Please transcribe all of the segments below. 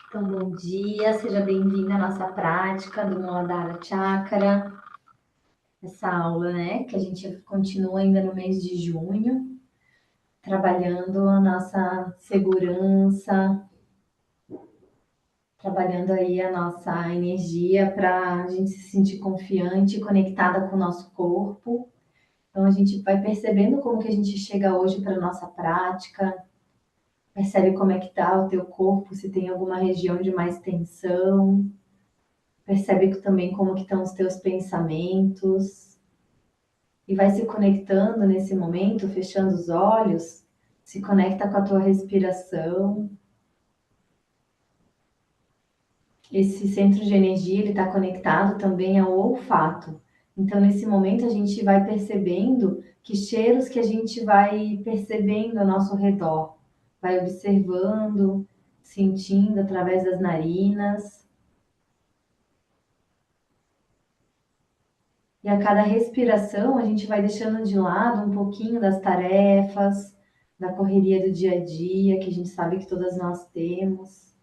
Então, bom dia, seja bem-vindo à nossa prática do Muladhara Chakra, essa aula, né, que a gente continua ainda no mês de junho, trabalhando a nossa segurança, trabalhando aí a nossa energia para a gente se sentir confiante, conectada com o nosso corpo. Então, a gente vai percebendo como que a gente chega hoje para a nossa prática, percebe como é que está o teu corpo, se tem alguma região de mais tensão. Percebe também como que estão os teus pensamentos e vai se conectando nesse momento, fechando os olhos, se conecta com a tua respiração. Esse centro de energia ele está conectado também ao olfato. Então, nesse momento, a gente vai percebendo que cheiros que a gente vai percebendo ao nosso redor, vai observando, sentindo através das narinas. E a cada respiração, a gente vai deixando de lado um pouquinho das tarefas, da correria do dia a dia, que a gente sabe que todas nós temos,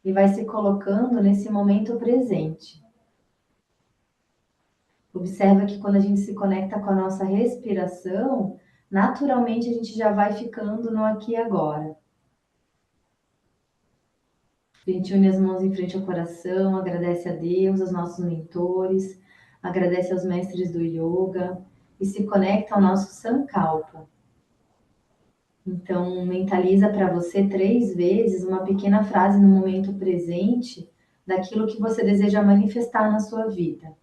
e vai se colocando nesse momento presente. Observa que quando a gente se conecta com a nossa respiração, naturalmente a gente já vai ficando no aqui e agora. A gente une as mãos em frente ao coração, agradece a Deus, aos nossos mentores, agradece aos mestres do yoga e se conecta ao nosso Sankalpa. Então, mentaliza para você 3 vezes uma pequena frase no momento presente daquilo que você deseja manifestar na sua vida.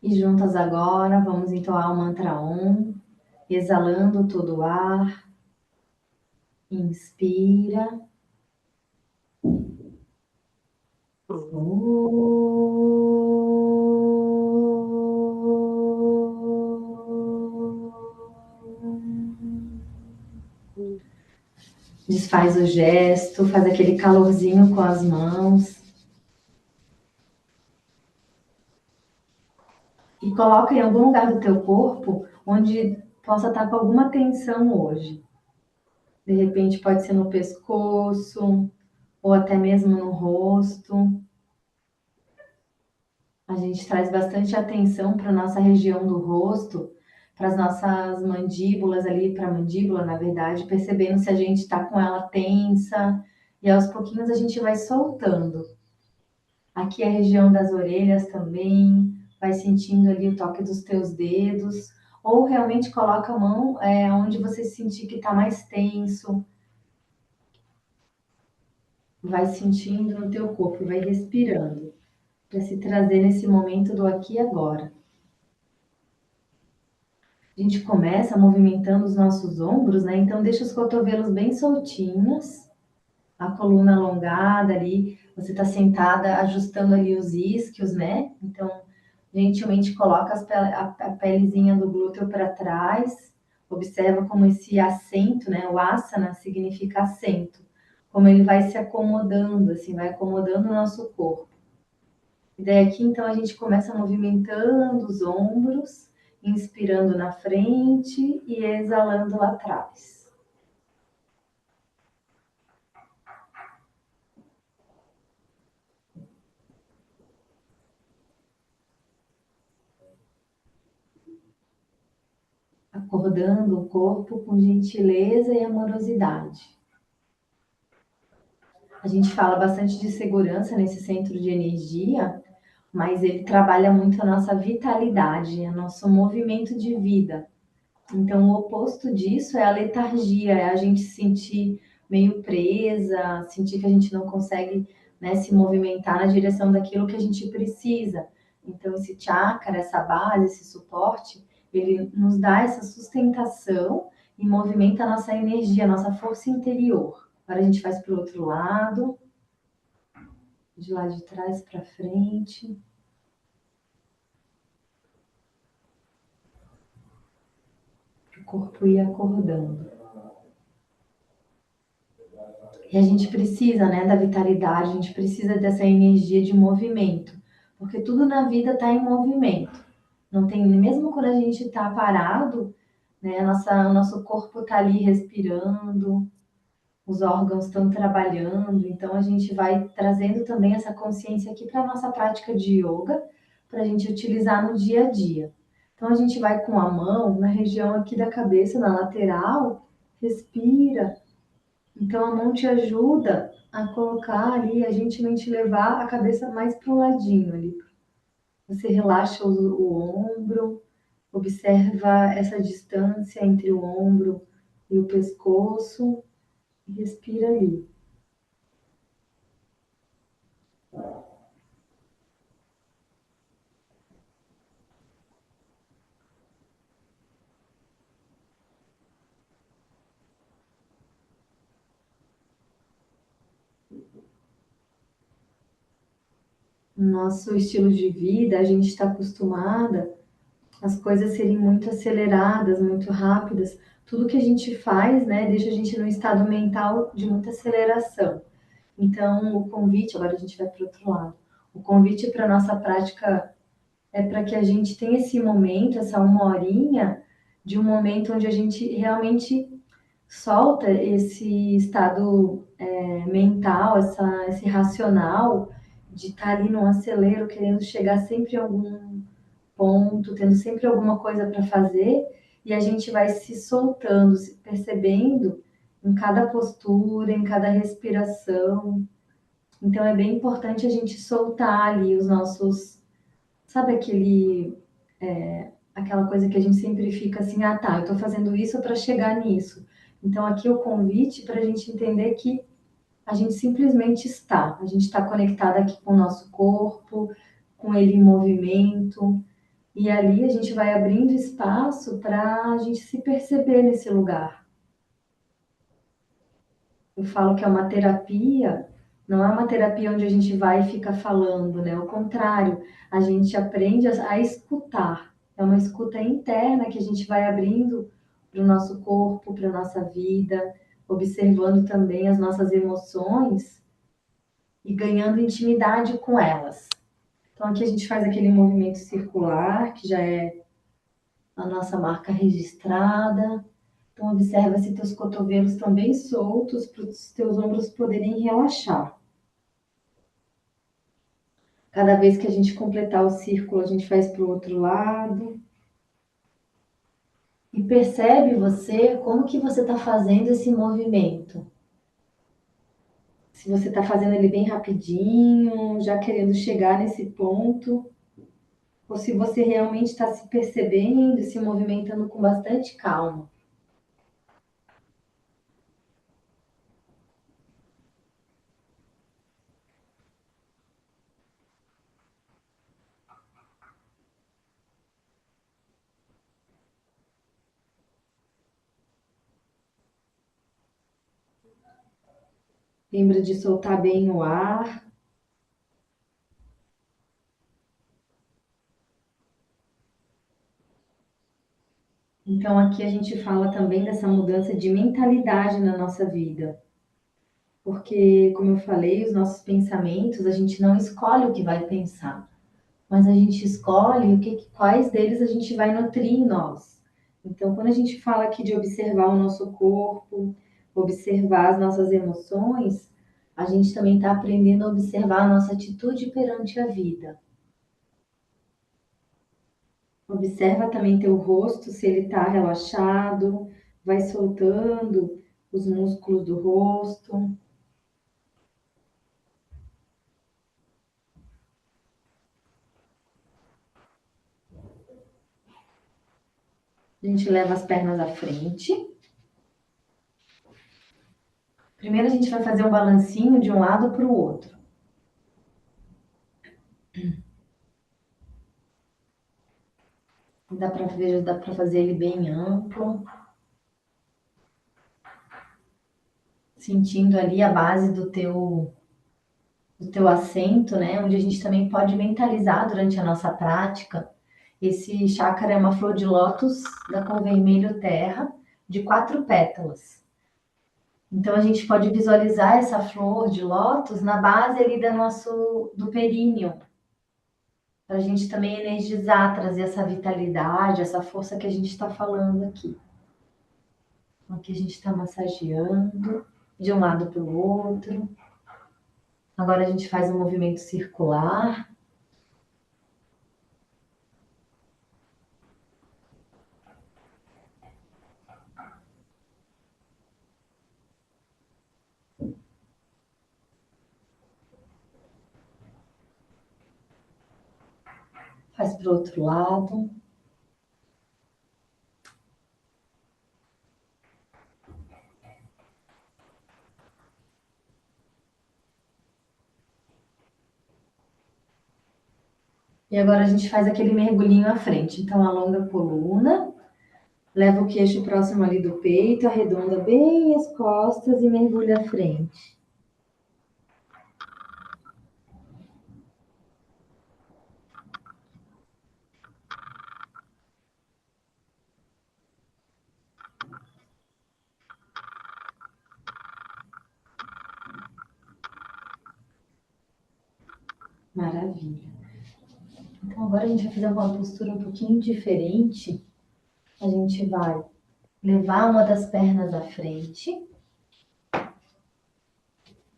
E juntas agora, vamos entoar o mantra Om, exalando todo o ar. Inspira. Desfaz o gesto, faz aquele calorzinho com as mãos. E coloca em algum lugar do teu corpo onde possa estar com alguma tensão hoje. De repente pode ser no pescoço ou até mesmo no rosto. A gente traz bastante atenção para a nossa região do rosto, para as nossas mandíbulas ali, para a mandíbula, na verdade, percebendo se a gente está com ela tensa e aos pouquinhos a gente vai soltando. Aqui é a região das orelhas também, vai sentindo ali o toque dos teus dedos, ou realmente coloca a mão onde você sentir que está mais tenso, vai sentindo no teu corpo, vai respirando, para se trazer nesse momento do aqui e agora. A gente começa movimentando os nossos ombros, né? Então deixa os cotovelos bem soltinhos, a coluna alongada ali, você está sentada ajustando ali os isquios, né? Então, gentilmente coloca a pelezinha do glúteo para trás, observa como esse assento, né? O asana significa assento, como ele vai se acomodando, assim, vai acomodando o nosso corpo. E daí aqui, então, a gente começa movimentando os ombros, inspirando na frente e exalando lá atrás. Acordando o corpo com gentileza e amorosidade. A gente fala bastante de segurança nesse centro de energia, mas ele trabalha muito a nossa vitalidade, o nosso movimento de vida. Então, o oposto disso é a letargia, é a gente se sentir meio presa, sentir que a gente não consegue, né, se movimentar na direção daquilo que a gente precisa. Então, esse chakra, essa base, esse suporte, ele nos dá essa sustentação e movimenta a nossa energia, a nossa força interior. Agora a gente faz para o outro lado, de lá de trás para frente. O corpo ir acordando. E a gente precisa, né, da vitalidade, a gente precisa dessa energia de movimento, porque tudo na vida está em movimento. Não tem, mesmo quando a gente está parado, né, o nosso corpo está ali respirando, os órgãos estão trabalhando, então a gente vai trazendo também essa consciência aqui para a nossa prática de yoga, para a gente utilizar no dia a dia. Então a gente vai com a mão na região aqui da cabeça, na lateral, respira. Então a mão te ajuda a colocar ali, a gentilmente levar a cabeça mais para o ladinho ali. Você relaxa o ombro, observa essa distância entre o ombro e o pescoço e respira ali. No nosso estilo de vida, a gente está acostumada as coisas serem muito aceleradas, muito rápidas. Tudo que a gente faz, né, deixa a gente num estado mental de muita aceleração. Então, o convite, agora a gente vai para o outro lado. O convite para a nossa prática é para que a gente tenha esse momento, essa uma horinha, de um momento onde a gente realmente solta esse estado mental, esse racional de estar ali num acelero, querendo chegar sempre em algum ponto, tendo sempre alguma coisa para fazer, e a gente vai se soltando, se percebendo em cada postura, em cada respiração. Então é bem importante a gente soltar ali os nossos, sabe aquela coisa que a gente sempre fica assim, ah tá, eu estou fazendo isso para chegar nisso. Então aqui é o convite para a gente entender que a gente simplesmente está, a gente está conectada aqui com o nosso corpo, com ele em movimento, e ali a gente vai abrindo espaço para a gente se perceber nesse lugar. Eu falo que é uma terapia, não é uma terapia onde a gente vai e fica falando, né? Ao contrário, a gente aprende a escutar. É uma escuta interna que a gente vai abrindo para o nosso corpo, para a nossa vida, observando também as nossas emoções e ganhando intimidade com elas. Então aqui a gente faz aquele movimento circular, que já é a nossa marca registrada. Então, observa se teus cotovelos estão bem soltos para os teus ombros poderem relaxar. Cada vez que a gente completar o círculo, a gente faz para o outro lado. E percebe você como que você está fazendo esse movimento. Se você está fazendo ele bem rapidinho, já querendo chegar nesse ponto, ou se você realmente está se percebendo e se movimentando com bastante calma. Lembra de soltar bem o ar. Então, aqui a gente fala também dessa mudança de mentalidade na nossa vida. Porque, como eu falei, os nossos pensamentos, a gente não escolhe o que vai pensar, mas a gente escolhe quais deles a gente vai nutrir em nós. Então, quando a gente fala aqui de observar o nosso corpo, observar as nossas emoções, a gente também está aprendendo a observar a nossa atitude perante a vida. Observa também teu rosto, se ele está relaxado, vai soltando os músculos do rosto. A gente leva as pernas à frente. Primeiro a gente vai fazer um balancinho de um lado para o outro. Dá para fazer ele bem amplo, sentindo ali a base do teu assento, né? Onde a gente também pode mentalizar durante a nossa prática. Esse chácara é uma flor de lótus da cor vermelho terra, de 4 pétalas. Então a gente pode visualizar essa flor de lótus na base ali do períneo, para a gente também energizar, trazer essa vitalidade, essa força que a gente está falando aqui. Aqui a gente está massageando de um lado para o outro. Agora a gente faz um movimento circular. Faz para o outro lado. E agora a gente faz aquele mergulhinho à frente. Então alonga a coluna, leva o queixo próximo ali do peito, arredonda bem as costas e mergulha à frente. Maravilha. Então agora a gente vai fazer uma postura um pouquinho diferente. A gente vai levar uma das pernas à frente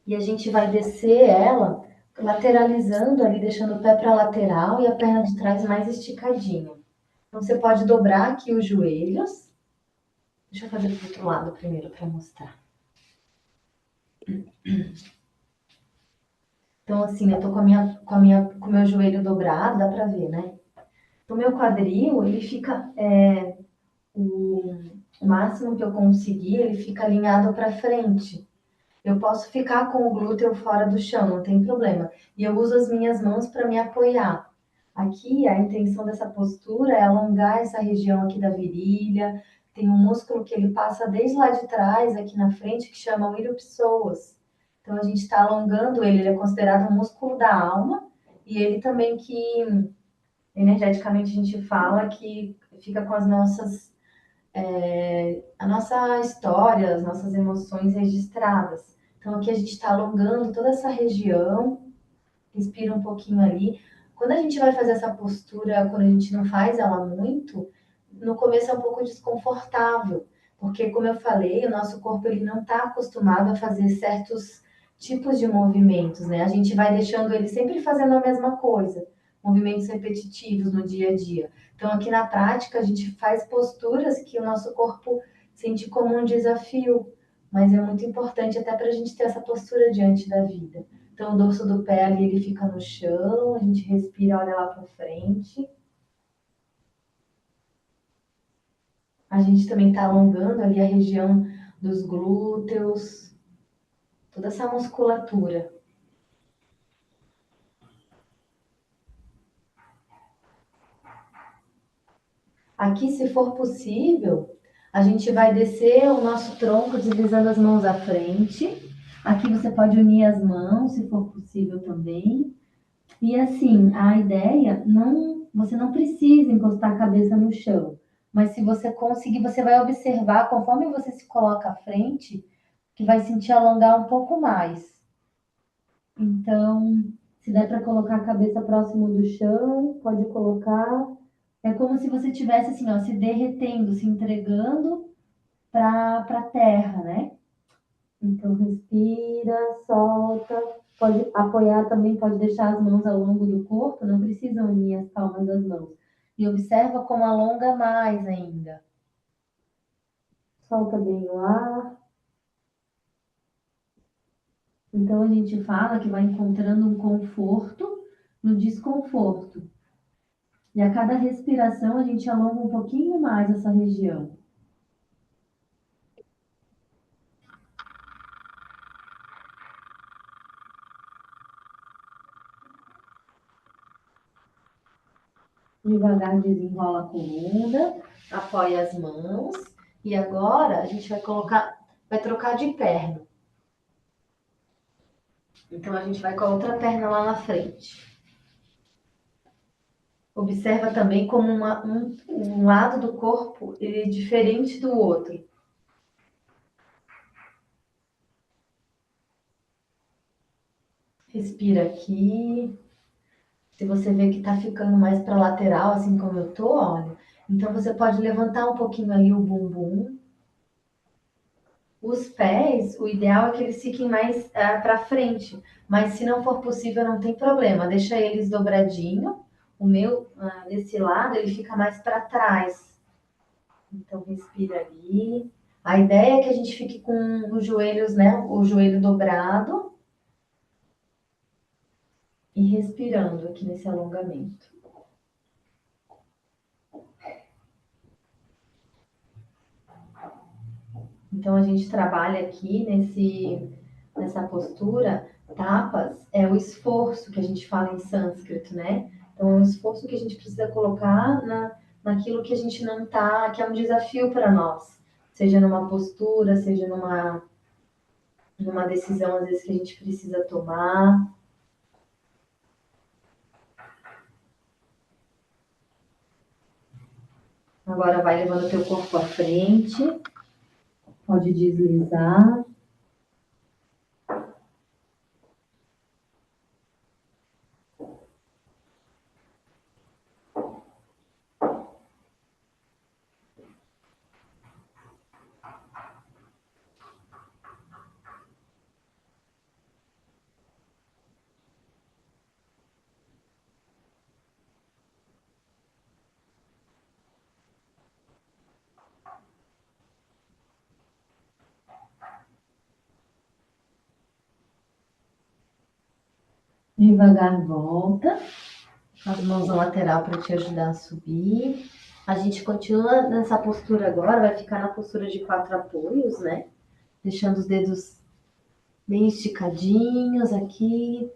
e a gente vai descer ela lateralizando ali, deixando o pé para a lateral e a perna de trás mais esticadinho. Então você pode dobrar aqui os joelhos. Deixa eu fazer para o outro lado primeiro para mostrar. Então assim, eu tô com o meu joelho dobrado, dá para ver, né? O meu quadril, ele fica o máximo que eu conseguir, ele fica alinhado para frente. Eu posso ficar com o glúteo fora do chão, não tem problema. E eu uso as minhas mãos para me apoiar. Aqui, a intenção dessa postura é alongar essa região aqui da virilha. Tem um músculo que ele passa desde lá de trás, aqui na frente, que chama o ilho-psoas. Então, a gente está alongando ele. Ele é considerado um músculo da alma. E ele também que, energeticamente, a gente fala que fica com as nossas a nossa história, as nossas emoções registradas. Então aqui a gente está alongando toda essa região, respira um pouquinho ali. Quando a gente vai fazer essa postura, quando a gente não faz ela muito, no começo é um pouco desconfortável, porque como eu falei, o nosso corpo ele não está acostumado a fazer certos tipos de movimentos, né? A gente vai deixando ele sempre fazendo a mesma coisa, movimentos repetitivos no dia a dia. Então aqui na prática a gente faz posturas que o nosso corpo sente como um desafio, mas é muito importante até para a gente ter essa postura diante da vida. Então, o dorso do pé ali, ele fica no chão, a gente respira, olha lá para frente. A gente também está alongando ali a região dos glúteos, toda essa musculatura. Aqui, se for possível, a gente vai descer o nosso tronco deslizando as mãos à frente. Aqui você pode unir as mãos, se for possível também. E assim, a ideia não, você não precisa encostar a cabeça no chão, mas se você conseguir, você vai observar conforme você se coloca à frente, que vai sentir alongar um pouco mais. Então, se der para colocar a cabeça próximo do chão, pode colocar. É como se você tivesse assim, ó, se derretendo, se entregando para a terra, né? Então, respira, solta. Pode apoiar também, pode deixar as mãos ao longo do corpo, não precisa unir as palmas das mãos. E observa como alonga mais ainda. Solta bem o ar. Então, a gente fala que vai encontrando um conforto no desconforto. E a cada respiração, a gente alonga um pouquinho mais essa região. Devagar desenrola a coluna, apoia as mãos e agora a gente vai trocar de perna. Então a gente vai com a outra perna lá na frente. Observa também como um lado do corpo ele é diferente do outro. Respira aqui. Se você vê que tá ficando mais para lateral, assim como eu tô, olha. Então você pode levantar um pouquinho ali o bumbum. Os pés, o ideal é que eles fiquem mais para frente, mas se não for possível, não tem problema, deixa eles dobradinho. O meu, desse lado, ele fica mais para trás. Então, respira ali. A ideia é que a gente fique com os joelhos, né? O joelho dobrado e respirando aqui nesse alongamento. Então, a gente trabalha aqui nessa postura. Tapas é o esforço que a gente fala em sânscrito, né? Então, é um esforço que a gente precisa colocar naquilo que a gente não tá, que é um desafio para nós. Seja numa postura, seja numa decisão, às vezes, que a gente precisa tomar. Agora, vai levando o teu corpo à frente. Pode deslizar. Devagar volta. As mãos na lateral para te ajudar a subir. A gente continua nessa postura agora, vai ficar na postura de 4 apoios, né? Deixando os dedos bem esticadinhos aqui.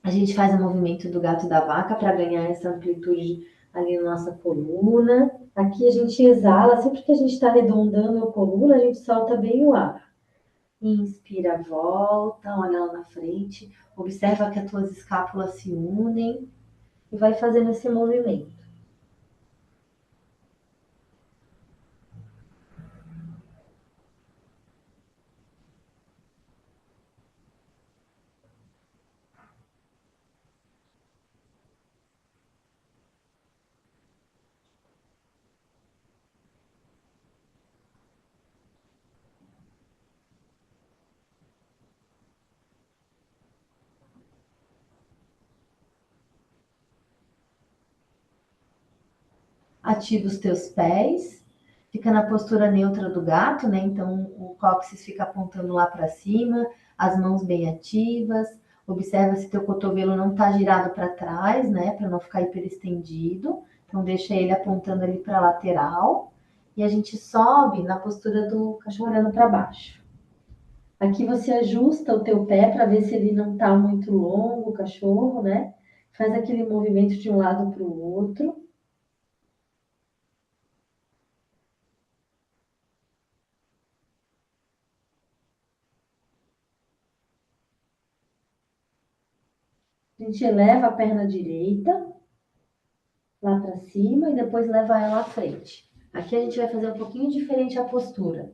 A gente faz o movimento do gato e da vaca para ganhar essa amplitude ali na nossa coluna. Aqui a gente exala, sempre que a gente está arredondando a coluna, a gente solta bem o ar. Inspira, volta, olha lá na frente. Observa que as tuas escápulas se unem e vai fazendo esse movimento. Ativa os teus pés, fica na postura neutra do gato, né? Então o cóccix fica apontando lá para cima, as mãos bem ativas. Observa se teu cotovelo não está girado para trás, né? Para não ficar hiperestendido. Então deixa ele apontando ali para a lateral. E a gente sobe na postura do cachorro olhando para baixo. Aqui você ajusta o teu pé para ver se ele não está muito longo, o cachorro, né? Faz aquele movimento de um lado para o outro. A gente eleva a perna direita lá para cima e depois leva ela à frente. Aqui a gente vai fazer um pouquinho diferente a postura.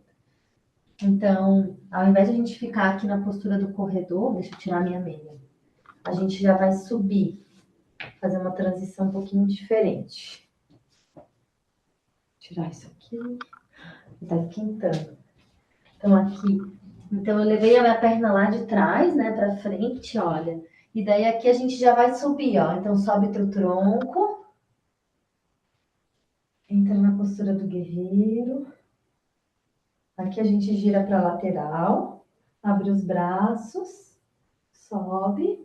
Então, ao invés de a gente ficar aqui na postura do corredor, deixa eu tirar minha meia. A gente já vai subir, fazer uma transição um pouquinho diferente. Vou tirar isso aqui, tá esquentando. Então aqui, então eu levei a minha perna lá de trás, né, para frente, olha. E daí aqui a gente já vai subir, ó. Então sobe pro tronco. Entra na postura do guerreiro. Aqui a gente gira para a lateral, abre os braços, sobe,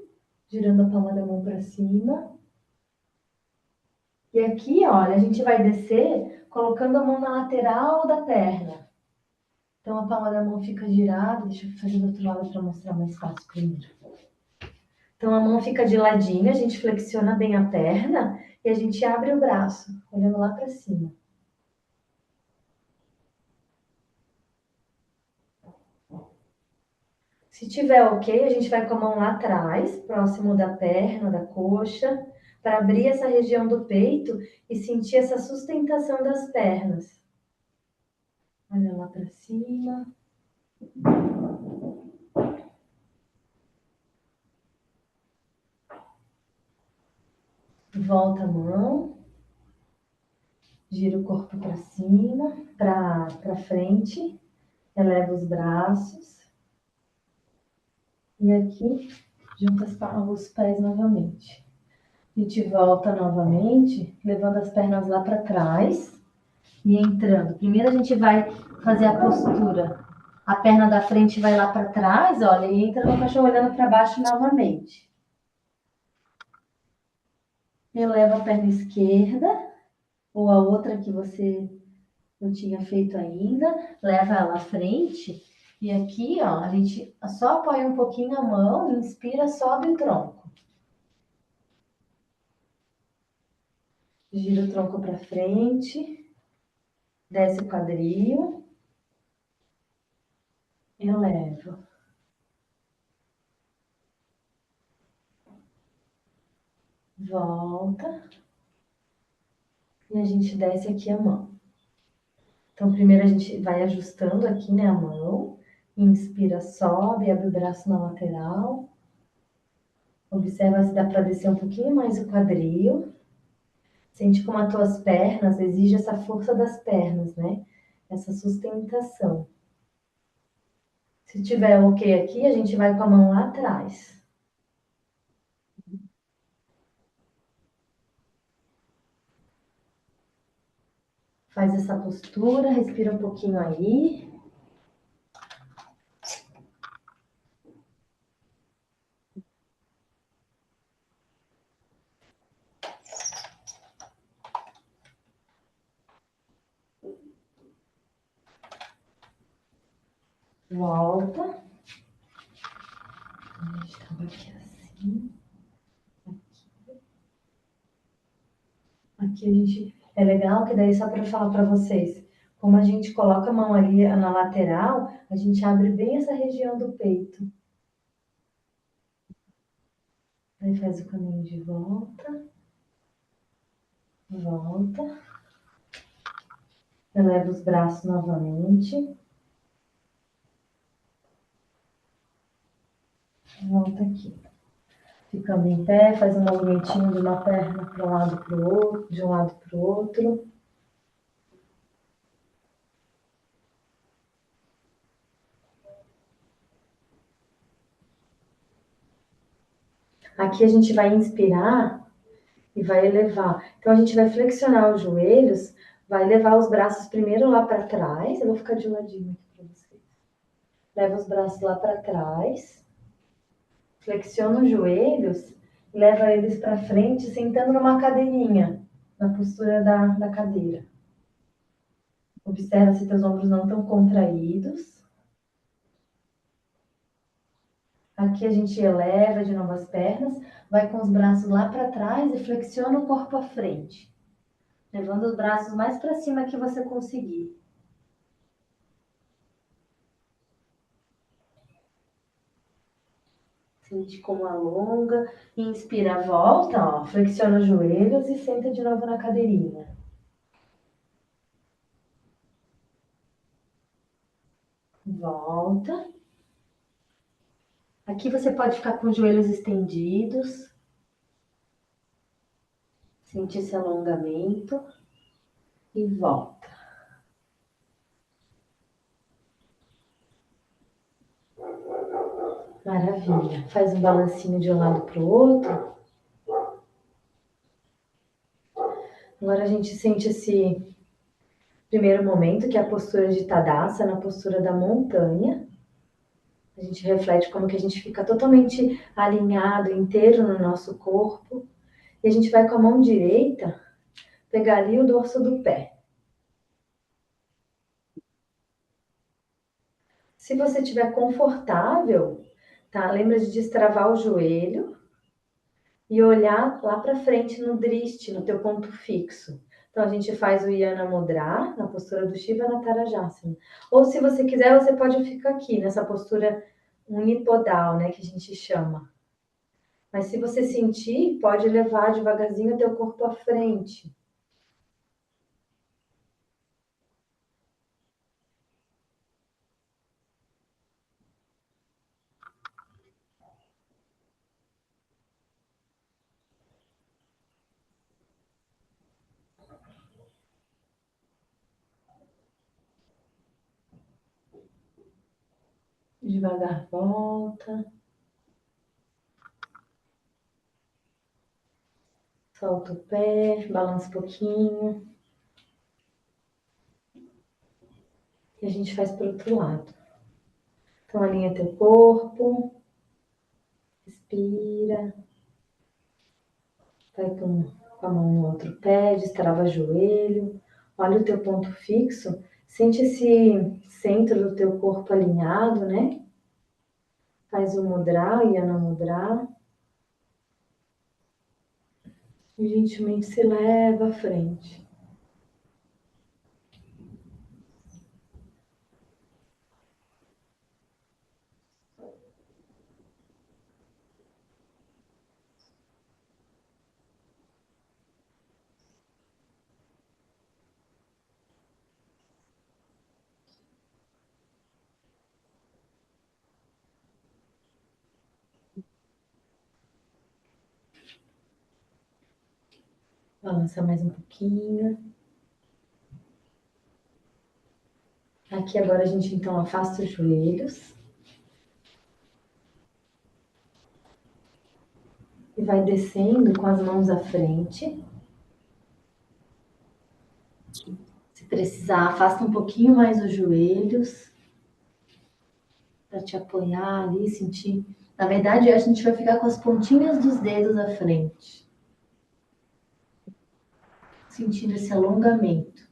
girando a palma da mão para cima. E aqui, olha, a gente vai descer colocando a mão na lateral da perna. Então a palma da mão fica girada. Deixa eu fazer do outro lado para mostrar mais fácil primeiro. Então a mão fica de ladinho, a gente flexiona bem a perna e a gente abre o braço, olhando lá para cima. Se tiver ok, a gente vai com a mão lá atrás, próximo da perna, da coxa, para abrir essa região do peito e sentir essa sustentação das pernas. Olha lá para cima. Volta a mão, gira o corpo para cima, para frente, eleva os braços. E aqui, junta os pés novamente. A gente volta novamente, levando as pernas lá para trás e entrando. Primeiro a gente vai fazer a postura. A perna da frente vai lá para trás, olha, e entra no cachorro olhando para baixo novamente. Eleva a perna esquerda, ou a outra que você não tinha feito ainda, leva ela à frente. E aqui, ó, a gente só apoia um pouquinho a mão, inspira, sobe o tronco. Gira o tronco para frente, desce o quadril, eleva. Volta. E a gente desce aqui a mão. Então, primeiro a gente vai ajustando aqui, né, a mão. Inspira, sobe, abre o braço na lateral. Observa se dá para descer um pouquinho mais o quadril. Sente como as tuas pernas exige essa força das pernas, né? Essa sustentação. Se tiver ok aqui, a gente vai com a mão lá atrás. Faz essa postura, respira um pouquinho aí. Volta. A gente estava aqui assim. Aqui a gente. É legal que daí só para falar para vocês. Como a gente coloca a mão ali na lateral, a gente abre bem essa região do peito. Aí faz o caminho de volta. Volta. Eleva os braços novamente. Volta aqui. Ficando em pé, faz um movimentinho de uma perna para um lado para o outro, de um lado para o outro. Aqui a gente vai inspirar e vai elevar. Então a gente vai flexionar os joelhos, vai levar os braços primeiro lá para trás. Eu vou ficar de ladinho aqui para vocês. Leva os braços lá para trás, flexiona os joelhos, leva eles para frente, sentando numa cadeirinha, na postura da cadeira. Observa se teus ombros não estão contraídos. Aqui a gente eleva de novo as pernas, vai com os braços lá para trás e flexiona o corpo à frente, levando os braços mais para cima que você conseguir. Sente como alonga, inspira, volta, ó, flexiona os joelhos e senta de novo na cadeirinha. Volta. Aqui você pode ficar com os joelhos estendidos. Sente esse alongamento e volta. Maravilha. Faz um balancinho de um lado para o outro. Agora a gente sente esse primeiro momento, que é a postura de Tadasana, na postura da montanha. A gente reflete como que a gente fica totalmente alinhado, inteiro no nosso corpo. E a gente vai com a mão direita pegar ali o dorso do pé. Se você estiver confortável, tá? Lembra de destravar o joelho e olhar lá para frente no drishti, no teu ponto fixo. Então a gente faz o Yana Mudra na postura do Shiva Natarajasana. Ou se você quiser, você pode ficar aqui nessa postura unipodal, né, que a gente chama. Mas se você sentir, pode levar devagarzinho o teu corpo à frente. Devagar volta. Solta o pé, balança um pouquinho. E a gente faz para o outro lado. Então, alinha teu corpo. Respira. Vai com a mão no outro pé, destrava joelho. Olha o teu ponto fixo. Sente esse centro do teu corpo alinhado, né? Faz o mudra e ana mudra. E gentilmente se leva à frente. Balança mais um pouquinho. Aqui agora a gente então afasta os joelhos. E vai descendo com as mãos à frente. Se precisar, afasta um pouquinho mais os joelhos. Para te apoiar ali, sentir. Na verdade, a gente vai ficar com as pontinhas dos dedos à frente. Sentindo esse alongamento.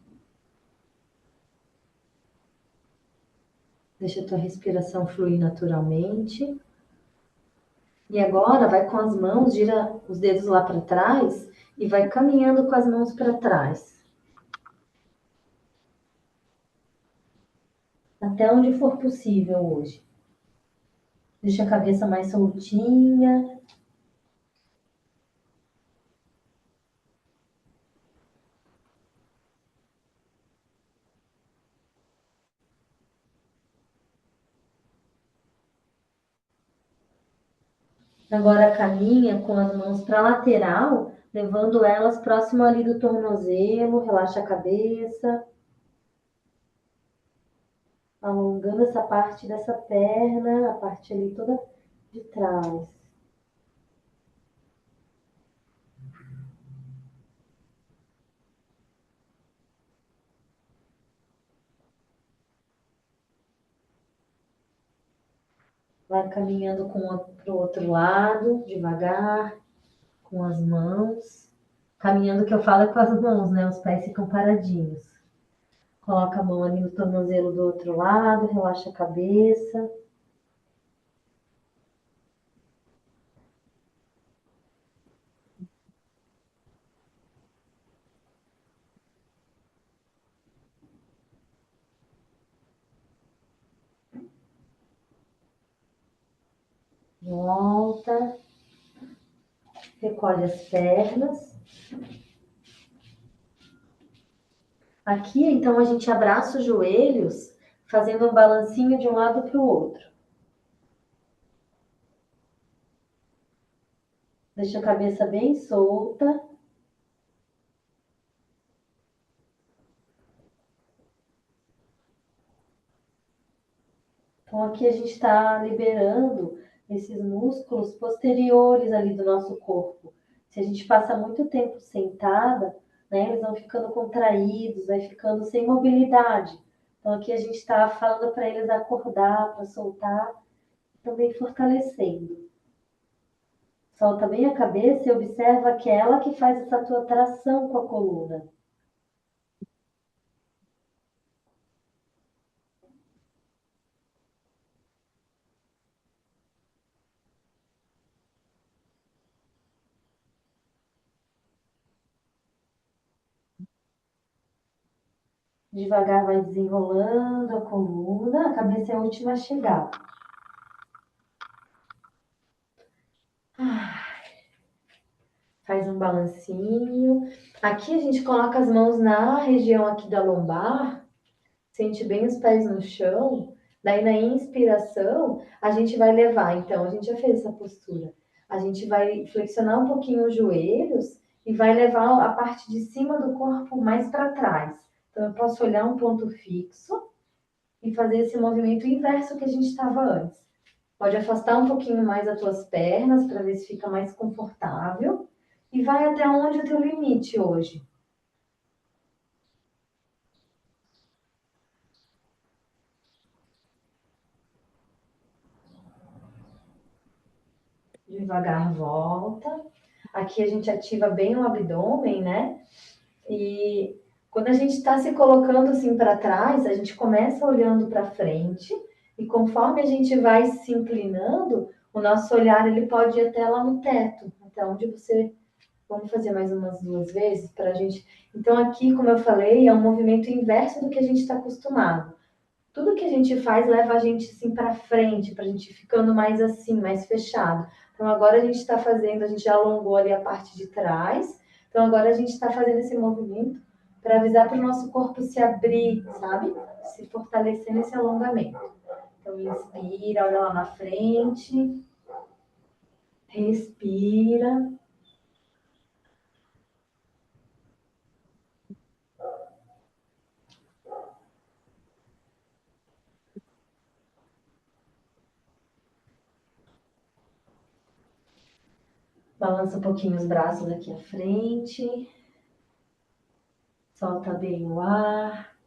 Deixa a tua respiração fluir naturalmente. E agora vai com as mãos, gira os dedos lá para trás e vai caminhando com as mãos para trás. Até onde for possível hoje. Deixa a cabeça mais soltinha. Agora caminha com as mãos para a lateral, levando elas próximo ali do tornozelo, relaxa a cabeça. Alongando essa parte dessa perna, a parte ali toda de trás. Vai caminhando para o outro lado, devagar, com as mãos. Caminhando, que eu falo é com as mãos, né? Os pés ficam paradinhos. Coloca a mão ali no tornozelo do outro lado, relaxa a cabeça. Volta. Recolhe as pernas. Aqui, então, a gente abraça os joelhos, fazendo um balancinho de um lado para o outro. Deixa a cabeça bem solta. Então, aqui a gente está liberando esses músculos posteriores ali do nosso corpo. Se a gente passa muito tempo sentada, né, eles vão ficando contraídos, vai ficando sem mobilidade. Então, aqui a gente está falando para eles acordar, para soltar, também fortalecendo. Solta bem a cabeça e observa que é ela que faz essa tua tração com a coluna. Devagar vai desenrolando a coluna, a cabeça é a última a chegar. Faz um balancinho. Aqui a gente coloca as mãos na região aqui da lombar, sente bem os pés no chão. Daí na inspiração, a gente vai levar. Então, a gente já fez essa postura. A gente vai flexionar um pouquinho os joelhos e vai levar a parte de cima do corpo mais para trás. Então, eu posso olhar um ponto fixo e fazer esse movimento inverso que a gente estava antes. Pode afastar um pouquinho mais as tuas pernas para ver se fica mais confortável e vai até onde é o teu limite hoje. Devagar volta. Aqui a gente ativa bem o abdômen, né? E quando a gente está se colocando assim para trás, a gente começa olhando para frente e conforme a gente vai se inclinando, o nosso olhar ele pode ir até lá no teto, até onde você. Vamos fazer mais umas 2 vezes para a gente. Então aqui, como eu falei, é um movimento inverso do que a gente está acostumado. Tudo que a gente faz leva a gente assim para frente, para a gente ficando mais assim, mais fechado. Então agora a gente está fazendo, a gente já alongou ali a parte de trás. Então agora a gente está fazendo esse movimento para avisar para o nosso corpo se abrir, sabe? Se fortalecer nesse alongamento. Então inspira, olha lá na frente, respira. Balança um pouquinho os braços aqui à frente. Solta bem o ar.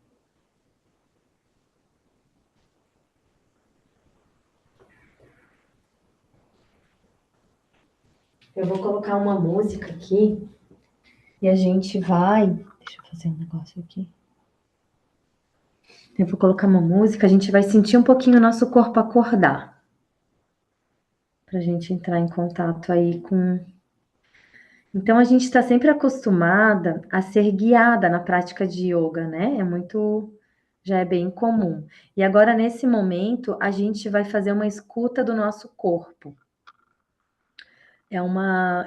Eu vou colocar uma música aqui e a gente vai. Deixa eu fazer um negócio aqui. Eu vou colocar uma música, a gente vai sentir um pouquinho o nosso corpo acordar. Pra gente entrar em contato aí com. Então a gente está sempre acostumada a ser guiada na prática de yoga, né? É muito. Já é bem comum. E agora, nesse momento, a gente vai fazer uma escuta do nosso corpo.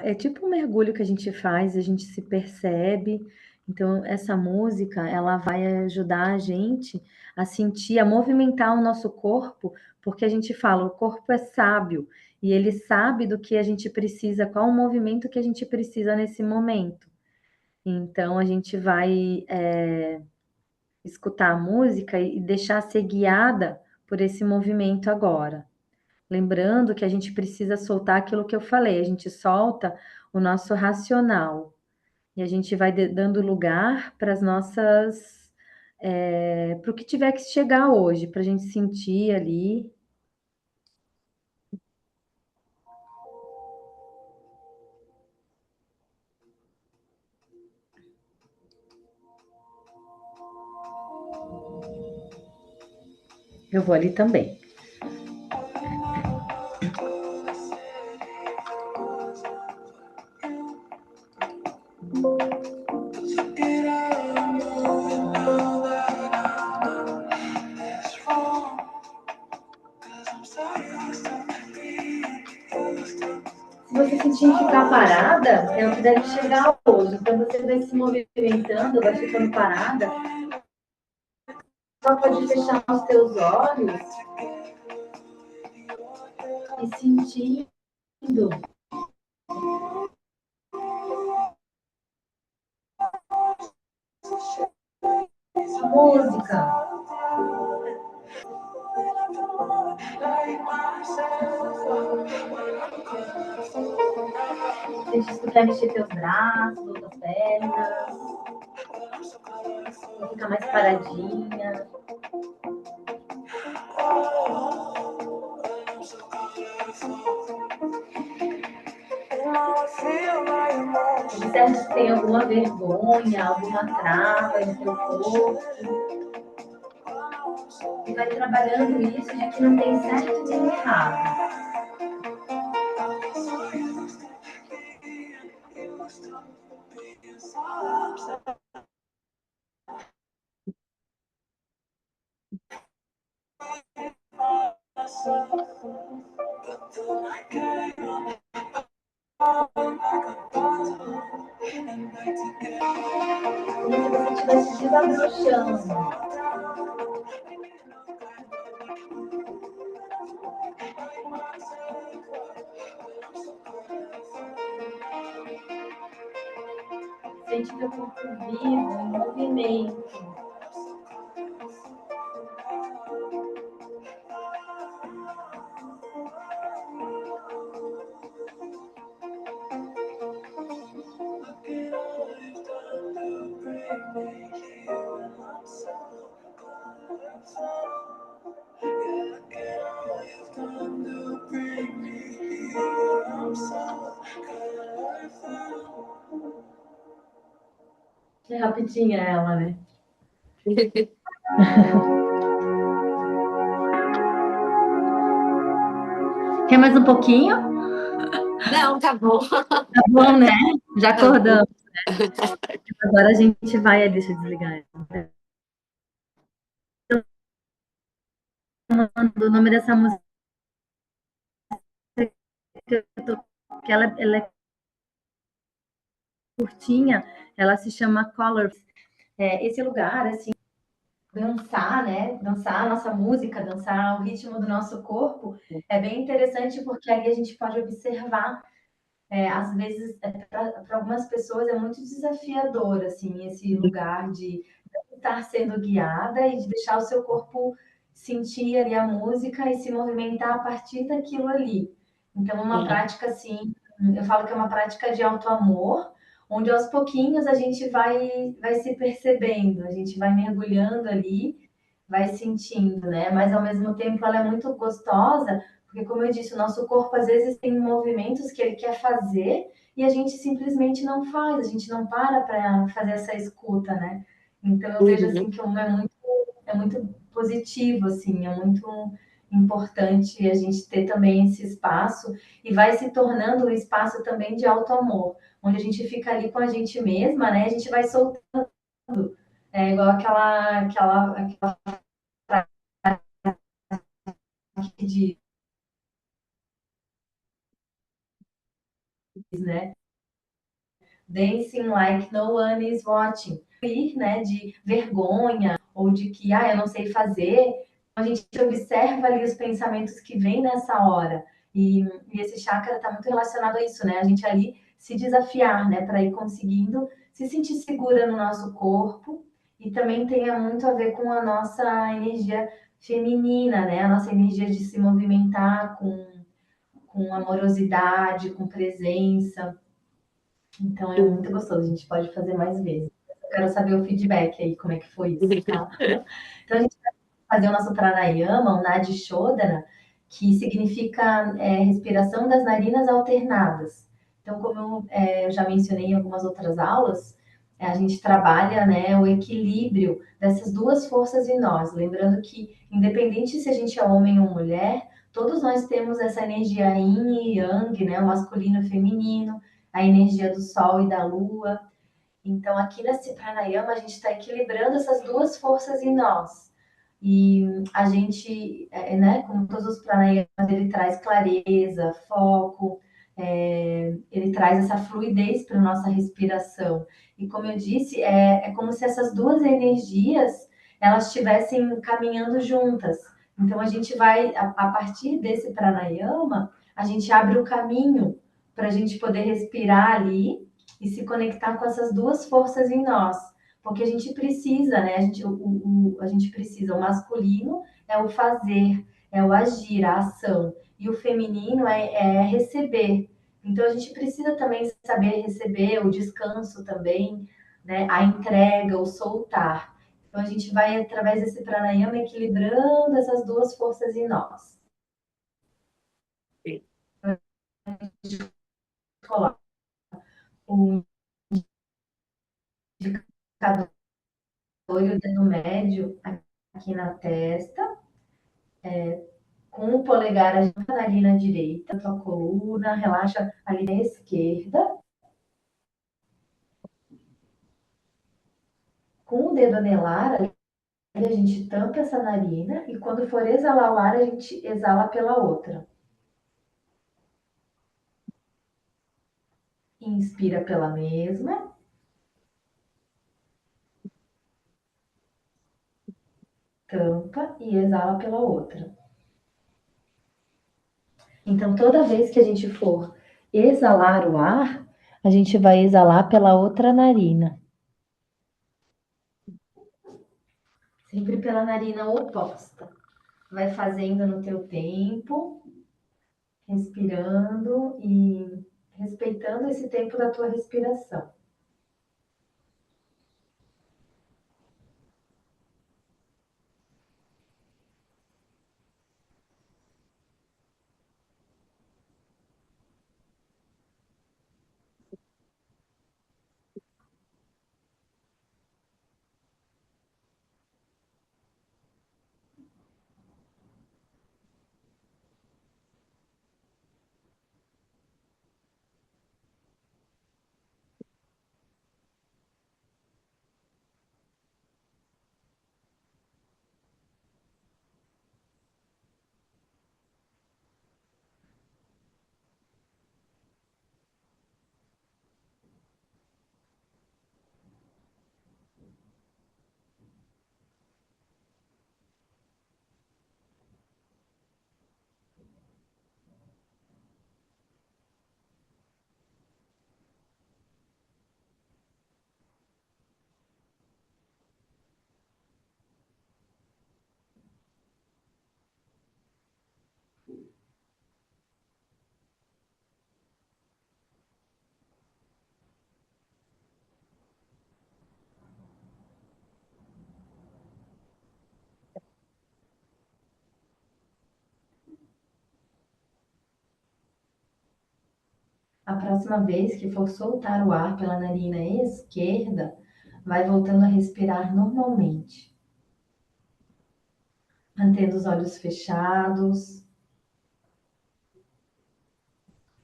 É tipo um mergulho que a gente faz, a gente se percebe. Então, essa música, ela vai ajudar a gente a sentir, a movimentar o nosso corpo, porque a gente fala, o corpo é sábio e ele sabe do que a gente precisa, qual o movimento que a gente precisa nesse momento. Então, a gente vai escutar a música e deixar ser guiada por esse movimento agora. Lembrando que a gente precisa soltar aquilo que eu falei, a gente solta o nosso racional e a gente vai dando lugar para as nossas, para o que tiver que chegar hoje, para a gente sentir ali. Eu vou ali também. Se você sentir ficar parada, é o que deve chegar hoje. Então você vai se movimentando, vai ficando parada. Só pode fechar os teus olhos e sentindo a música. Deixa se tu quer mexer teus braços, outras pernas, ou ficar mais paradinha. Observe se tem alguma vergonha, alguma trava no teu corpo. E vai trabalhando isso de que não tem certo nem errado. Como se você estivesse desabrochando. Sente teu corpo vivo, em movimento. É rapidinha ela, né? Quer mais um pouquinho? Não, tá bom. Tá bom, né? Já Tá bom. acordamos. Agora a gente vai. Deixa eu desligar. O nome dessa música que eu tô, que ela é curtinha, ela se chama Colors. Esse lugar, assim, dançar, né? Dançar a nossa música, dançar o ritmo do nosso corpo, é bem interessante porque ali a gente pode observar. Às vezes, para algumas pessoas é muito desafiador, assim, esse lugar de estar sendo guiada e de deixar o seu corpo sentir ali a música e se movimentar a partir daquilo ali. Então, uma prática assim, eu falo que é uma prática de auto-amor, onde aos pouquinhos a gente vai se percebendo, a gente vai mergulhando ali, vai sentindo, né? Mas ao mesmo tempo ela é muito gostosa, porque como eu disse, o nosso corpo às vezes tem movimentos que ele quer fazer e a gente simplesmente não faz, a gente não para fazer essa escuta, né? Então eu vejo Uhum. assim que é muito positivo, assim, é muito importante a gente ter também esse espaço e vai se tornando um espaço também de auto-amor, onde a gente fica ali com a gente mesma, né? A gente vai soltando, igual aquela que diz, né? Dancing like no one is watching. Ir, né, de vergonha ou de que, eu não sei fazer. A gente observa ali os pensamentos que vêm nessa hora. E esse chakra está muito relacionado a isso, né? A gente ali se desafiar, né, para ir conseguindo se sentir segura no nosso corpo e também tenha muito a ver com a nossa energia feminina, né? A nossa energia de se movimentar com amorosidade, com presença. Então é muito gostoso, a gente pode fazer mais vezes. Eu quero saber o feedback aí, como é que foi isso, tá? Então a gente vai fazer o nosso pranayama, o Nadi Shodhana, que significa respiração das narinas alternadas. Então, como eu já mencionei em algumas outras aulas, a gente trabalha, né, o equilíbrio dessas duas forças em nós. Lembrando que, independente se a gente é homem ou mulher, todos nós temos essa energia yin e yang, né, o masculino e o feminino, a energia do sol e da lua. Então, aqui nesse pranayama, a gente está equilibrando essas duas forças em nós. E a gente, né, como todos os pranayamas, ele traz clareza, foco, ele traz essa fluidez para a nossa respiração. E como eu disse, é como se essas duas energias, elas estivessem caminhando juntas. Então, a gente vai, a partir desse pranayama, a gente abre o caminho para a gente poder respirar ali e se conectar com essas duas forças em nós. Porque a gente precisa, né? A gente precisa, o masculino é o fazer, é o agir, a ação. E o feminino é receber. Então a gente precisa também saber receber o descanso também, né? A entrega, o soltar. Então a gente vai, através desse pranayama, equilibrando essas duas forças em nós. Coloca o indicador e o dedo médio aqui na testa, com o polegar ali na direita, tua coluna, relaxa ali na esquerda. Com o dedo anelar, a gente tampa essa narina e quando for exalar o ar, a gente exala pela outra. Inspira pela mesma, tampa e exala pela outra. Então, toda vez que a gente for exalar o ar, a gente vai exalar pela outra narina. Sempre pela narina oposta. Vai fazendo no teu tempo, respirando e respeitando esse tempo da tua respiração. A próxima vez que for soltar o ar pela narina esquerda, vai voltando a respirar normalmente, mantendo os olhos fechados,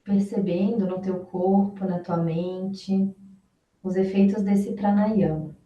percebendo no teu corpo, na tua mente, os efeitos desse pranayama.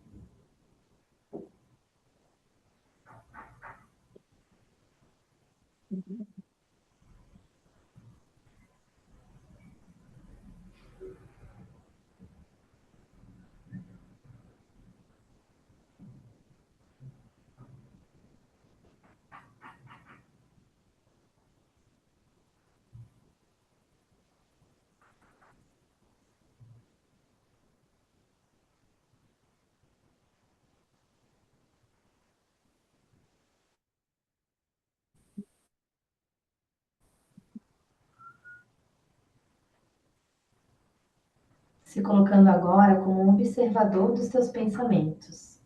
Se colocando agora como um observador dos teus pensamentos.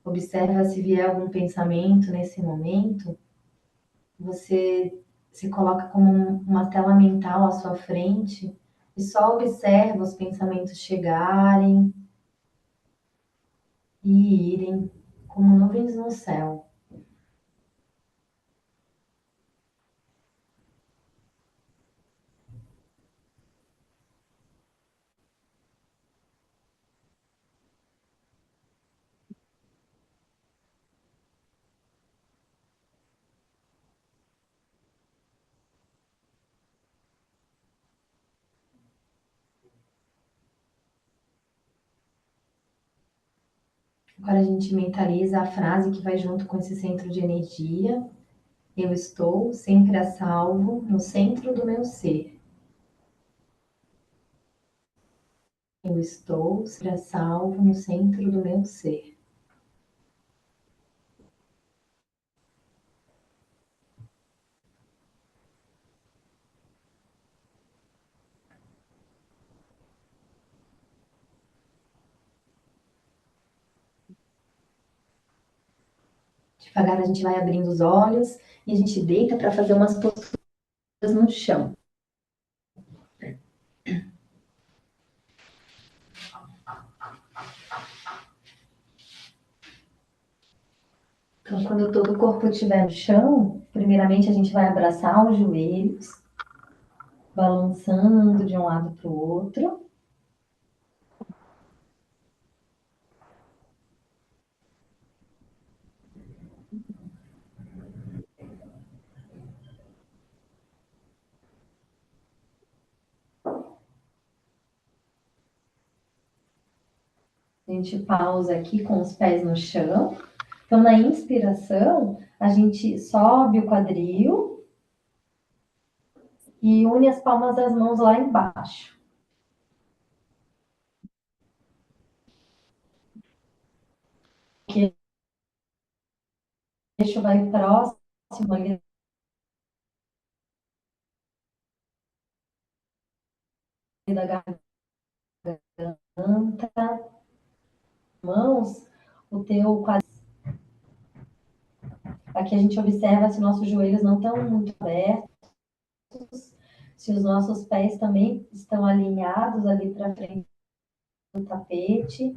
Observa se vier algum pensamento nesse momento, você se coloca como uma tela mental à sua frente e só observa os pensamentos chegarem e irem como nuvens no céu. Agora a gente mentaliza a frase que vai junto com esse centro de energia. Eu estou sempre a salvo no centro do meu ser. Eu estou sempre a salvo no centro do meu ser. Devagar a gente vai abrindo os olhos e a gente deita para fazer umas posturas no chão. Então, quando todo o corpo estiver no chão, primeiramente a gente vai abraçar os joelhos, balançando de um lado para o outro. A gente pausa aqui com os pés no chão. Então, na inspiração, a gente sobe o quadril e une as palmas das mãos lá embaixo. O queixo vai próximo ali da garganta. Mãos, o teu quadril. Aqui a gente observa se nossos joelhos não estão muito abertos, se os nossos pés também estão alinhados ali para frente do tapete.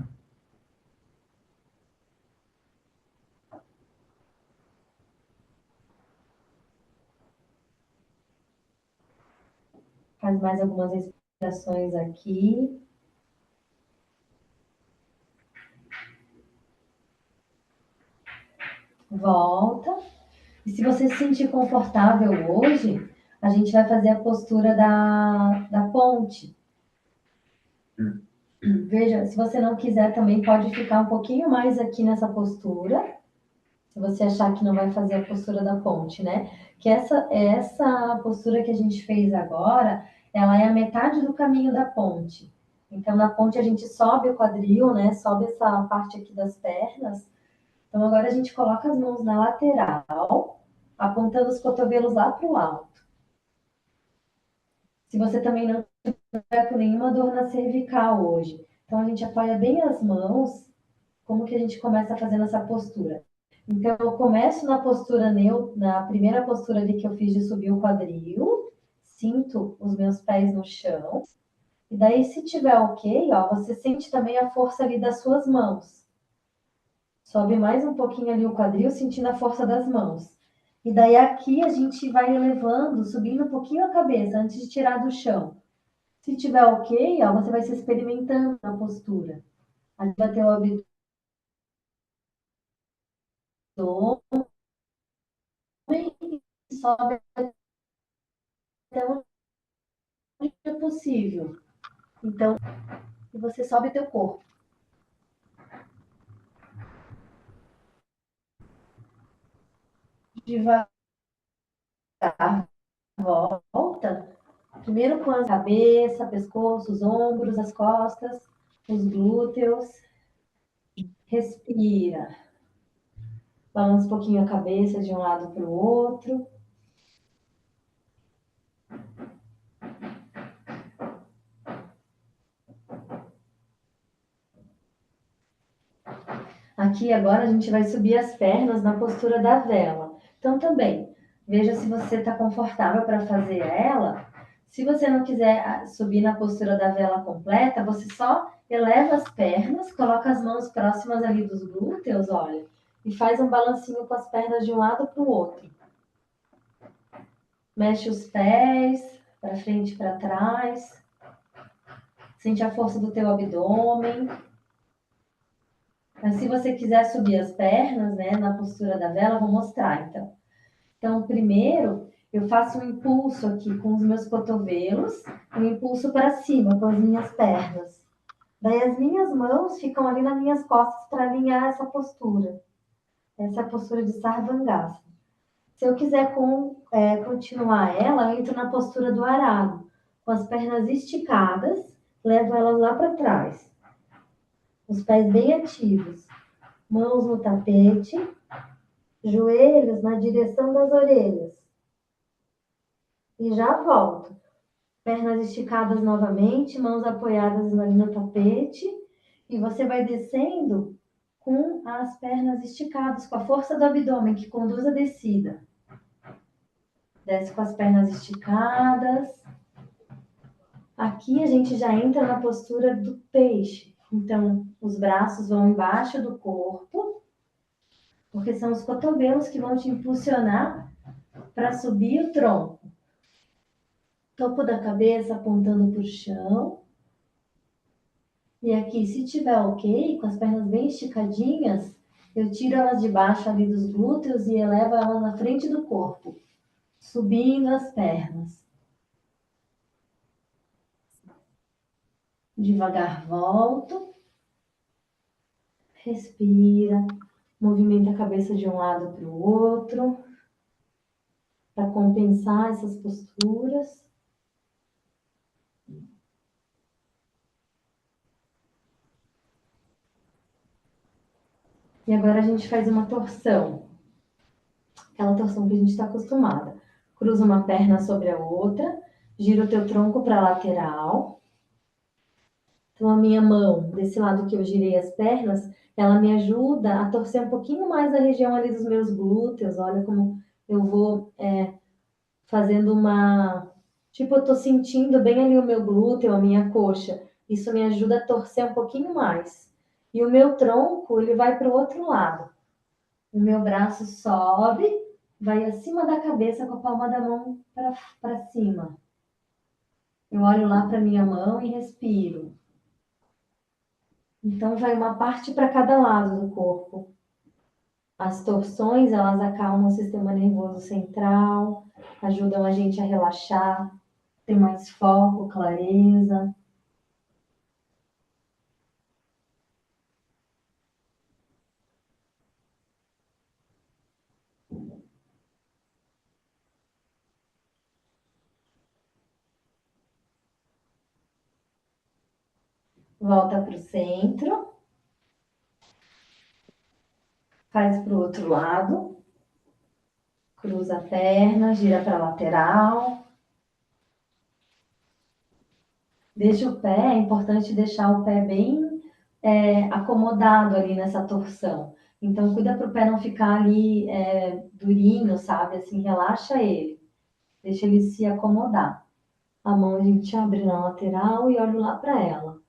Faz mais algumas respirações aqui. Volta. E se você se sentir confortável hoje, a gente vai fazer a postura da ponte. Veja, se você não quiser também pode ficar um pouquinho mais aqui nessa postura. Se você achar que não vai fazer a postura da ponte, né? Que essa postura que a gente fez agora, ela é a metade do caminho da ponte. Então, na ponte a gente sobe o quadril, né? Sobe essa parte aqui das pernas. Então, agora a gente coloca as mãos na lateral, apontando os cotovelos lá para o alto. Se você também não tiver com nenhuma dor na cervical hoje, então a gente apoia bem as mãos. Como que a gente começa fazendo essa postura? Então, eu começo na postura neutra, na primeira postura ali que eu fiz de subir o quadril, sinto os meus pés no chão. E daí, se tiver ok, ó, você sente também a força ali das suas mãos. Sobe mais um pouquinho ali o quadril, sentindo a força das mãos. E daí aqui a gente vai elevando, subindo um pouquinho a cabeça antes de tirar do chão. Se tiver ok, ó, você vai se experimentando na postura. Aí vai ter o abdômen, sobe até onde é possível. Então, você sobe teu corpo. Devagar, volta. Primeiro com a cabeça, pescoço, os ombros, as costas, os glúteos. Respira. Balança um pouquinho a cabeça de um lado para o outro. Aqui agora a gente vai subir as pernas na postura da vela. Então também, veja se você está confortável para fazer ela. Se você não quiser subir na postura da vela completa, você só eleva as pernas, coloca as mãos próximas ali dos glúteos, olha, e faz um balancinho com as pernas de um lado para o outro. Mexe os pés para frente e para trás. Sente a força do teu abdômen. Mas se você quiser subir as pernas, né, na postura da vela, vou mostrar, então. Então, primeiro, eu faço um impulso aqui com os meus cotovelos, um impulso para cima com as minhas pernas. Daí as minhas mãos ficam ali nas minhas costas para alinhar essa postura. Essa é a postura de Sarvangasana. Se eu quiser continuar ela, eu entro na postura do arado, com as pernas esticadas, levo elas lá para trás. Os pés bem ativos. Mãos no tapete, joelhos na direção das orelhas. E já volto. Pernas esticadas novamente, mãos apoiadas ali no tapete. E você vai descendo com as pernas esticadas, com a força do abdômen que conduz a descida. Desce com as pernas esticadas. Aqui a gente já entra na postura do peixe. Então, os braços vão embaixo do corpo, porque são os cotovelos que vão te impulsionar para subir o tronco. Topo da cabeça apontando para o chão. E aqui, se tiver ok, com as pernas bem esticadinhas, eu tiro elas de baixo ali dos glúteos e elevo elas na frente do corpo, subindo as pernas. Devagar volto. Respira. Movimenta a cabeça de um lado para o outro, para compensar essas posturas. E agora a gente faz uma torção. Aquela torção que a gente está acostumada. Cruza uma perna sobre a outra, gira o teu tronco para a lateral. Então, a minha mão, desse lado que eu girei as pernas, ela me ajuda a torcer um pouquinho mais a região ali dos meus glúteos. Olha como eu vou fazendo uma... Tipo, eu tô sentindo bem ali o meu glúteo, a minha coxa. Isso me ajuda a torcer um pouquinho mais. E o meu tronco, ele vai para o outro lado. O meu braço sobe, vai acima da cabeça com a palma da mão para cima. Eu olho lá para minha mão e respiro. Então, vai uma parte para cada lado do corpo. As torções, elas acalmam o sistema nervoso central, ajudam a gente a relaxar, ter mais foco, clareza. Volta para o centro. Faz para o outro lado. Cruza a perna, gira para a lateral. Deixa o pé, é importante deixar o pé bem acomodado ali nessa torção. Então, cuida para o pé não ficar ali durinho, sabe? Assim, relaxa ele. Deixa ele se acomodar. A mão a gente abre na lateral e olha lá para ela.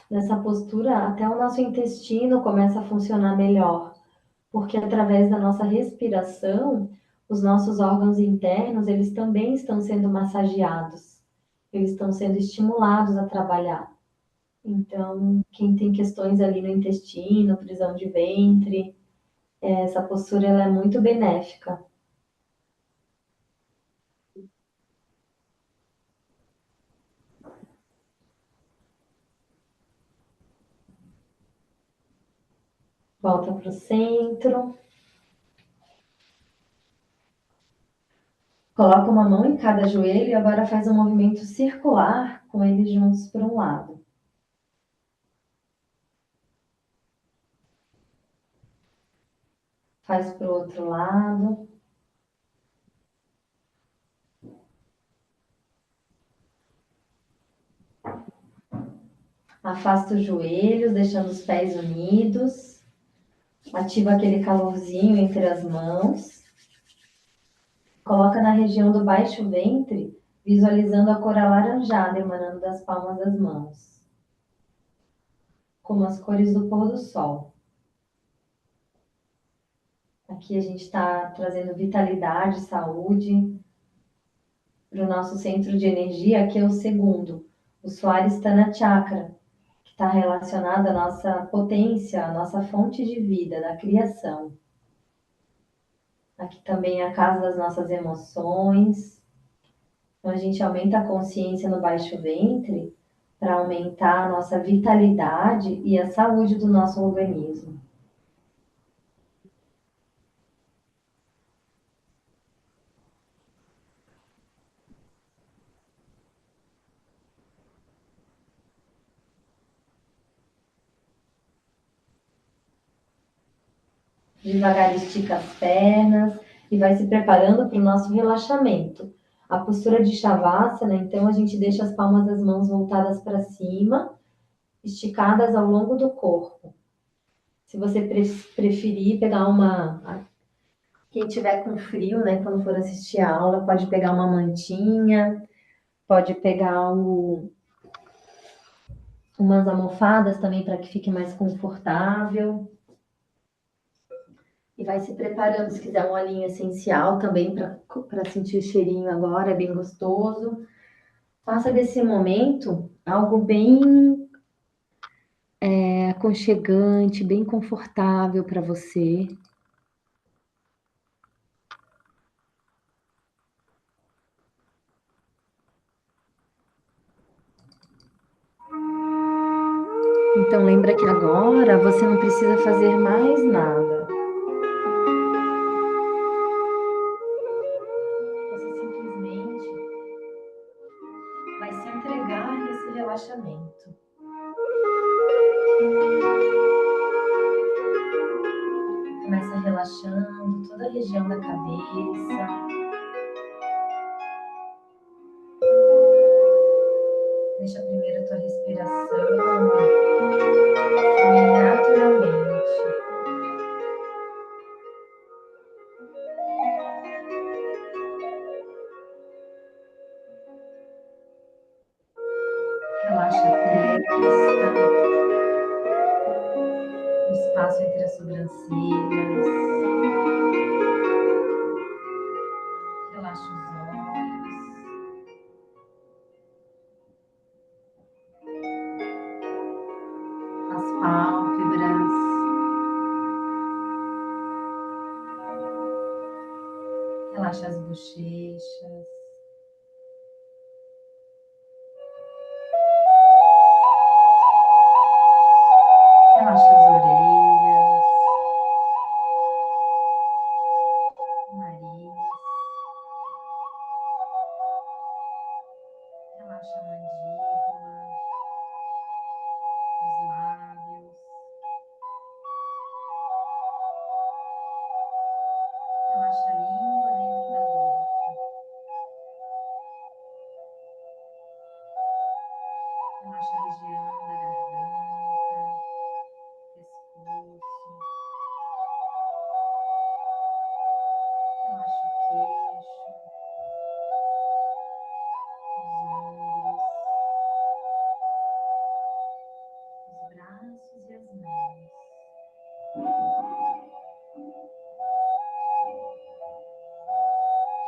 Nessa postura, até o nosso intestino começa a funcionar melhor, porque através da nossa respiração, os nossos órgãos internos, eles também estão sendo massageados, eles estão sendo estimulados a trabalhar. Então, quem tem questões ali no intestino, prisão de ventre, essa postura ela é muito benéfica. Volta para o centro. Coloca uma mão em cada joelho e agora faz um movimento circular com eles juntos para um lado. Faz para o outro lado. Afasta os joelhos, deixando os pés unidos. Ativa aquele calorzinho entre as mãos. Coloca na região do baixo ventre, visualizando a cor alaranjada emanando das palmas das mãos, como as cores do pôr do sol. Aqui a gente está trazendo vitalidade, saúde para o nosso centro de energia, que é o segundo, o Swadhisthana Chakra, que está relacionado à nossa potência, à nossa fonte de vida, da criação. Aqui também é a casa das nossas emoções. Então a gente aumenta a consciência no baixo ventre para aumentar a nossa vitalidade e a saúde do nosso organismo. Devagar estica as pernas e vai se preparando para o nosso relaxamento. A postura de Shavasana, então a gente deixa as palmas das mãos voltadas para cima, esticadas ao longo do corpo. Se você preferir pegar uma... Quem tiver com frio, né, quando for assistir a aula, pode pegar uma mantinha, pode pegar umas almofadas também para que fique mais confortável. E vai se preparando, se quiser um olhinho essencial também para sentir o cheirinho agora, é bem gostoso. Faça desse momento algo bem aconchegante, bem confortável para você. Então lembra que agora você não precisa fazer mais nada. Você simplesmente vai se entregar nesse relaxamento. Começa relaxando toda a região da cabeça. Deixa primeiro a tua respiração fluir naturalmente. Relaxa a testa, o espaço entre as sobrancelhas. Relaxa os olhos. As pálpebras. Relaxa as bochechas. Relaxa as orelhas. O nariz. Relaxa a mandíbula. Os lábios. Relaxa a língua dentro da boca. Relaxa a região da garganta, pescoço. Relaxa o queixo, os ombros, os braços e as mãos.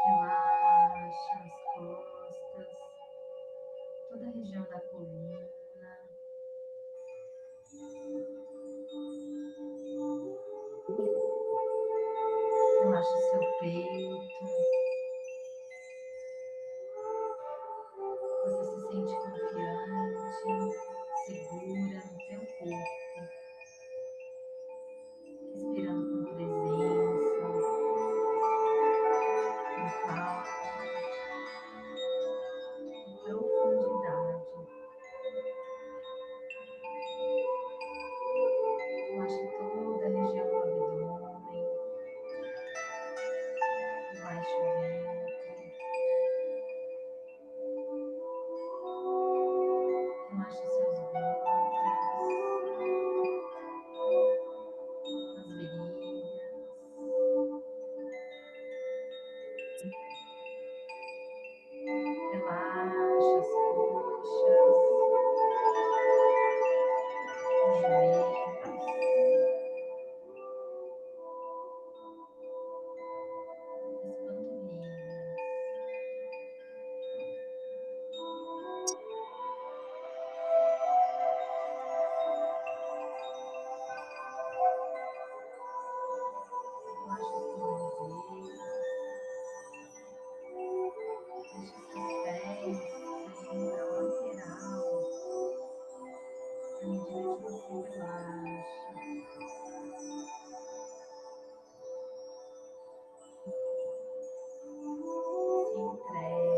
Relaxa as costas, toda a região da coluna. Relaxa o seu peito. Você se sente confiante, segura no teu corpo, respirando com presença, com calma, com profundidade. Relaxa toda a região do abdômen, do baixo ventre. Relaxa os seus glúteos, as virilhas. Relaxa as coxas, os joelhos, as panturrilhas. Relaxa os tornozelos. Deixa os seus pés saindo para a lateral à medida que você relaxa. Se entrega.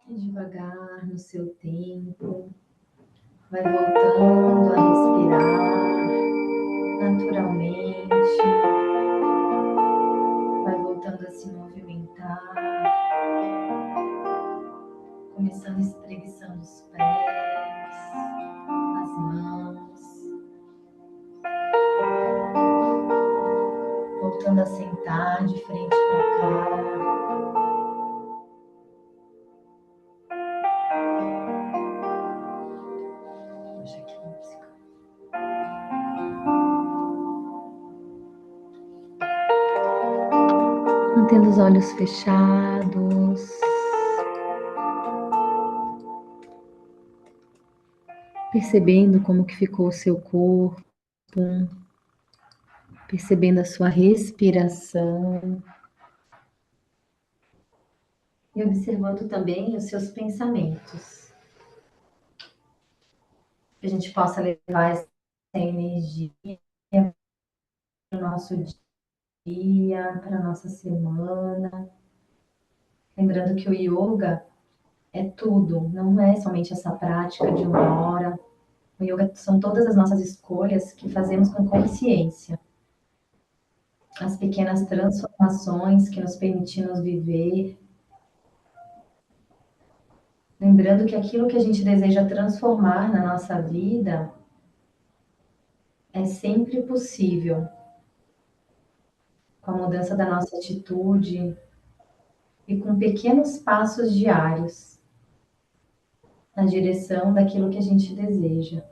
E devagar, no seu tempo, vai voltando a respirar na tua naturalmente, vai voltando a se movimentar, começando espreguiçando os pés, as mãos, voltando a sentar de frente para cá. Poxa, que música. Mantendo os olhos fechados. Percebendo como que ficou o seu corpo, percebendo a sua respiração e observando também os seus pensamentos. Que a gente possa levar essa energia para o nosso dia, para a nossa semana. Lembrando que o yoga é tudo, não é somente essa prática de 1 hora. O yoga são todas as nossas escolhas que fazemos com consciência. As pequenas transformações que nos permitimos viver. Lembrando que aquilo que a gente deseja transformar na nossa vida é sempre possível. Com a mudança da nossa atitude e com pequenos passos diários na direção daquilo que a gente deseja.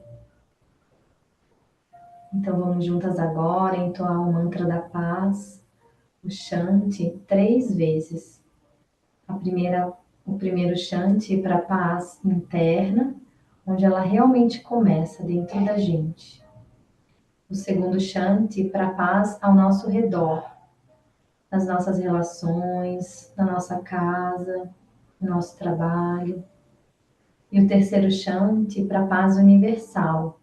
Então vamos juntas agora entoar o mantra da paz, o Shanti, 3 vezes. O primeiro Shanti para a paz interna, onde ela realmente começa dentro da gente. O segundo Shanti para a paz ao nosso redor, nas nossas relações, na nossa casa, no nosso trabalho. E o terceiro Shanti para a paz universal.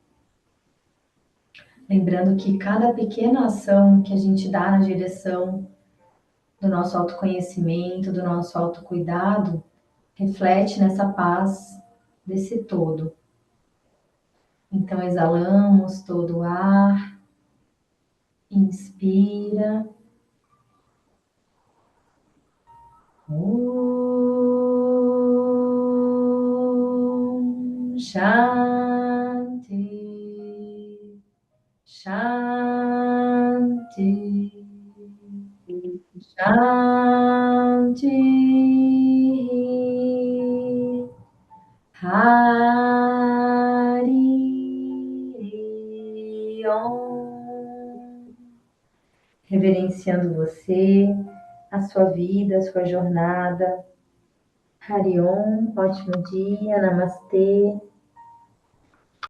Lembrando que cada pequena ação que a gente dá na direção do nosso autoconhecimento, do nosso autocuidado, reflete nessa paz desse todo. Então, exalamos todo o ar, inspira. Om Shanti, Shanti, Shanti. Hari Om. Reverenciando você, a sua vida, a sua jornada. Hari Om, ótimo dia, Namastê.